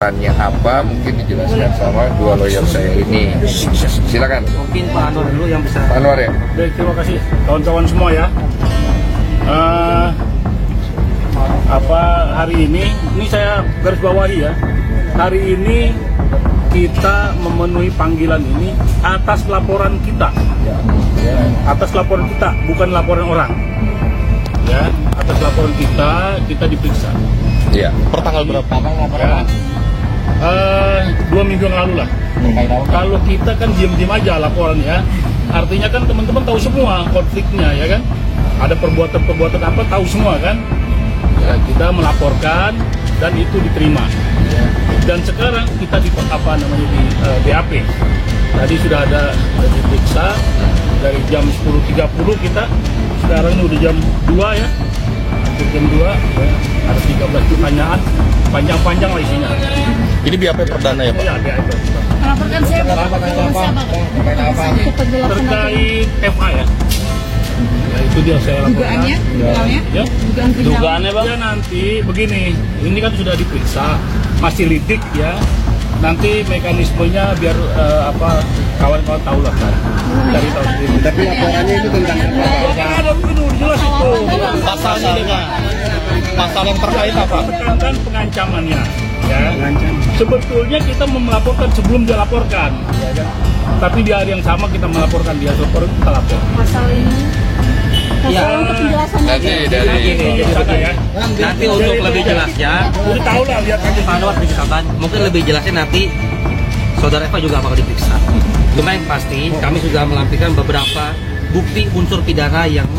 Tanya apa mungkin dijelaskan sama dua lawyer saya ini. Silakan. Mungkin Pak Anwar dulu yang bisa. Pak Anwar ya. Baik, terima kasih kawan-kawan semua ya. Hari ini saya garis bawahi ya. Hari ini kita memenuhi panggilan ini atas laporan kita. Atas laporan kita, bukan laporan orang. Ya, atas laporan kita diperiksa. Iya. Pertanggal berapa? Ya. 2 minggu yang lalu lah. Kalau kita kan diam-diam aja laporan ya, artinya kan teman-teman tahu semua konfliknya ya kan, ada perbuatan-perbuatan apa tahu semua kan, ya, kita melaporkan dan itu diterima. Dan sekarang kita di BAP. Tadi sudah ada diperiksa dari jam 10.30 kita, sekarang ini udah jam 2 ya, hampir jam 2 ya, ada 13 pertanyaan, panjang-panjang lah isinya. Ini BAP perdana ya Pak? Ya, BAP. Melaporkan saya terkait FA ya. Ya itu dia saya laporkan. Dugaannya? Ya. Dugaannya Bang? Ya nanti begini, ini kan sudah diperiksa, masih lidik ya. Nanti mekanismenya biar kawan-kawan tahu lah kan. Dari tahu sendiri. Tapi laporannya itu tentang apa? Ada itu jelas itu. Pasalnya dengan pasal yang terkait apa? Tekankan pengancamannya. Ya. Sebetulnya kita melaporkan sebelum dia laporkan. Ya, kan? Tapi di hari yang sama kita melaporkan dia lapor, kita lapor. Pasal ini. Ya. Untuk penjelasannya. Nanti untuk lebih jelasnya, Udah tahu lah lihat aja. Pak Anwar diceritakan, mungkin lebih jelasnya nanti Saudara Eva juga bakal diperiksa. Cuma yang pasti kami sudah melampirkan beberapa bukti unsur pidana yang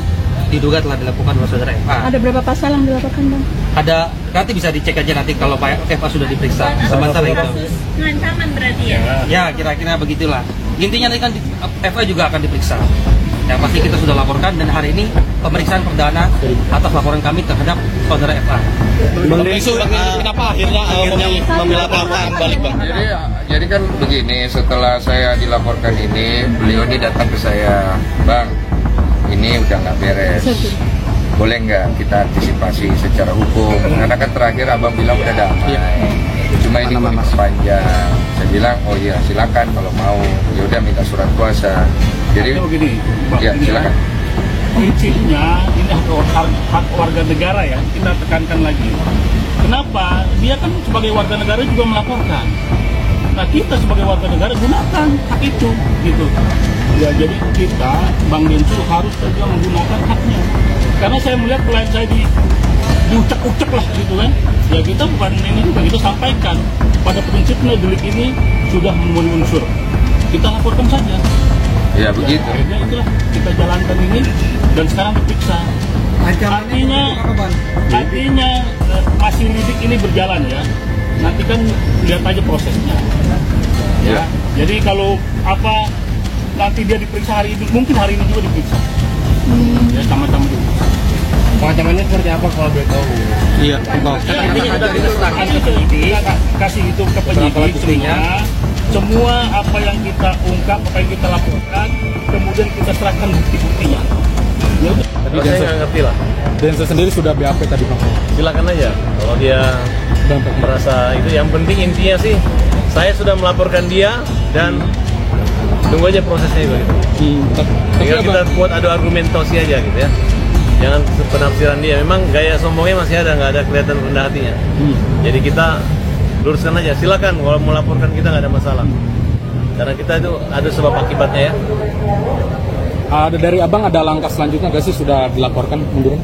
diduga telah dilakukan oleh Saudara Eva. Ada berapa pasal yang dilaporkan, Bang? Ada, nanti bisa dicek aja nanti kalau Pak Eva sudah diperiksa. Sementara itu. Pengancaman berarti ya? Ya kira-kira begitulah. Intinya nanti kan Eva juga akan diperiksa. Yang pasti kita sudah laporkan dan hari ini pemeriksaan perdana atas laporan kami terhadap Saudara Eva. Isu kenapa akhirnya membela pelaporan balik Bang? Jadi kan begini, setelah saya dilaporkan ini, beliau ini datang ke saya, Bang, ini udah nggak beres. Boleh nggak kita antisipasi secara hukum? Karena kan terakhir abang bilang udah damai. Cuma ini mau diperpanjang. Saya bilang, oh iya silakan kalau mau. Ya udah minta surat kuasa. Jadi begini, ya silakan. Prinsipnya ini hak warga negara ya, kita tekankan lagi. Kenapa? Dia kan sebagai warga negara juga melaporkan. Nah kita sebagai warga negara gunakan hak itu, gitu. Ya jadi kita, Bang Densus harus juga menggunakan haknya. Karena saya melihat klien saya diucek-ucek lah gitu kan. Ya kita bukan ini juga, kita sampaikan pada prinsipnya delik ini sudah memenuhi unsur. Kita laporkan saja. Ya begitu. Akhirnya itulah kita jalankan ini dan sekarang diperiksa. Artinya masih lidik ini berjalan ya. Nanti kan lihat aja prosesnya. Ya. Jadi kalau nanti dia diperiksa hari ini, mungkin hari ini juga diperiksa. Ya sama-sama diperiksa. Pengancamannya seperti apa kalau boleh tahu? Iya, Intinya sudah diserahkan ke penyidik, kasih itu ke penyidik semua apa yang kita ungkap, apa yang kita lakukan, kemudian kita serahkan bukti-buktinya. Ya udah. Tadi saya nggak ngerti lah. Densus sendiri sudah BAP tadi Bang. Silakan aja kalau dia merasa itu. Yang penting intinya sih saya sudah melaporkan dia dan tunggu aja prosesnya itu. Tinggal kita buat adu argumentasi aja gitu ya. Jangan penafsiran dia. Memang gaya sombongnya masih ada, nggak ada kelihatan rendah hatinya. Jadi kita luruskan aja. Silakan kalau melaporkan kita nggak ada masalah. Karena kita itu ada sebab akibatnya ya. Ada dari Abang ada langkah selanjutnya nggak sih, sudah dilaporkan munduran?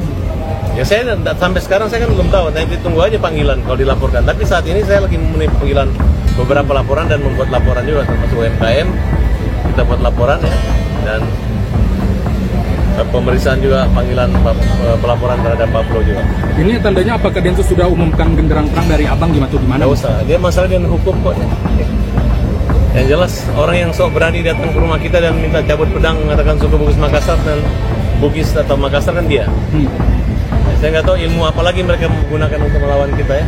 Ya saya sampai sekarang saya kan belum tahu. Nanti tunggu aja panggilan kalau dilaporkan. Tapi saat ini saya lagi memenuhi panggilan beberapa laporan dan membuat laporan juga termasuk UMKM. Kita buat laporan ya dan pemeriksaan juga panggilan pelaporan terhadap Pak Pro juga. Ini tandanya apakah Densus sudah umumkan genderang perang dari Abang gimana tuh, gimana? Nggak usah, dia masalah dengan hukum kok. Yang jelas orang yang sok berani datang ke rumah kita dan minta cabut pedang mengatakan suku Bugis Makassar dan Bugis atau Makassar kan dia. Saya nggak tahu ilmu apa lagi mereka menggunakan untuk melawan kita ya.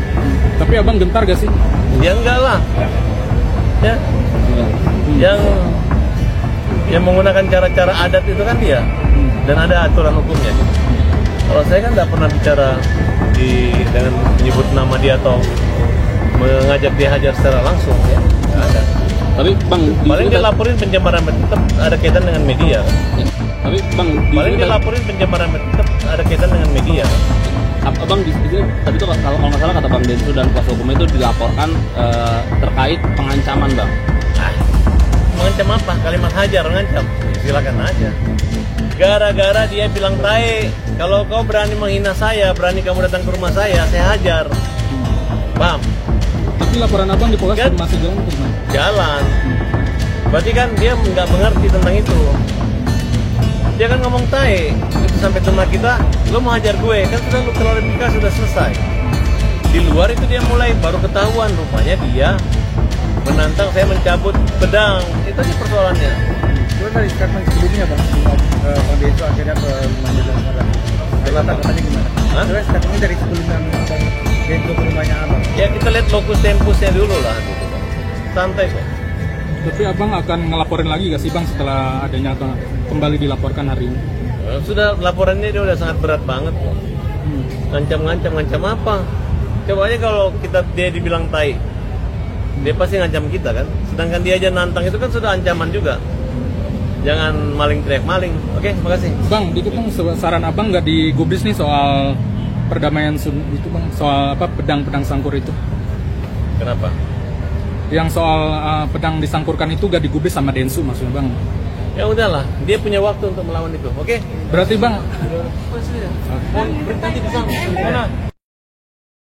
Tapi Abang gentar gak sih? Ya enggak lah. Ya. Yang menggunakan cara-cara adat itu kan dia. Dan ada aturan hukumnya. Kalau saya kan tidak pernah bicara dengan menyebut nama dia atau mengajak dia hajar secara langsung ya. Nggak ada. Tapi Bang, Paling dia laporin pencemaran, tetap ada kaitan dengan media. Tapi Bang, Paling dia laporin pencemaran, tetap ada kaitan dengan media. Abang di sini tadi tuh kalau nggak salah kata Bang Densu dan kuasa hukum itu dilaporkan terkait pengancaman Bang. Mengancam apa? Kalimat hajar mengancam. Silakan aja. Gara-gara dia bilang tae, kalau kau berani menghina saya, berani kamu datang ke rumah saya hajar. Paham? Tapi laporan Abang di Polres Kan? masih jalan tuh Bang. Jalan. Berarti kan dia nggak mengerti tentang itu. Dia kan ngomong tae, itu sampai ke rumah kita, lo mau hajar gue, kan sudah lu klarifikasi sudah selesai. Di luar itu dia mulai baru ketahuan, rupanya dia menantang saya mencabut pedang. Itu aja persoalannya. Itu dari statement sebelumnya Bang, Bang Densu akhirnya ke rumahnya Abang. Latar katanya gimana? Hah? Terus statementnya dari sebelumnya Bang Densu ke rumahnya Abang. Ya kita lihat lokus tempusnya dulu lah. Gitu. Santai kok. Tapi Abang akan ngelaporin lagi gak sih Bang setelah adanya kembali dilaporkan hari ini? Sudah laporannya dia udah sangat berat banget kok. Ngancam apa? Coba aja kalau dia dibilang tai, dia pasti ngancam kita kan. Sedangkan dia aja nantang itu kan sudah ancaman juga. Jangan maling teriak maling. Oke, makasih. Bang, dikit dong saran Abang nggak digubris nih soal perdamaian itu Bang, soal apa pedang sangkur itu? Kenapa? Yang soal pedang disangkurkan itu gak digubris sama Densu maksudnya Bang? Ya udahlah, dia punya waktu untuk melawan itu. Oke? Berarti Bang, Berhenti di sana. Mana?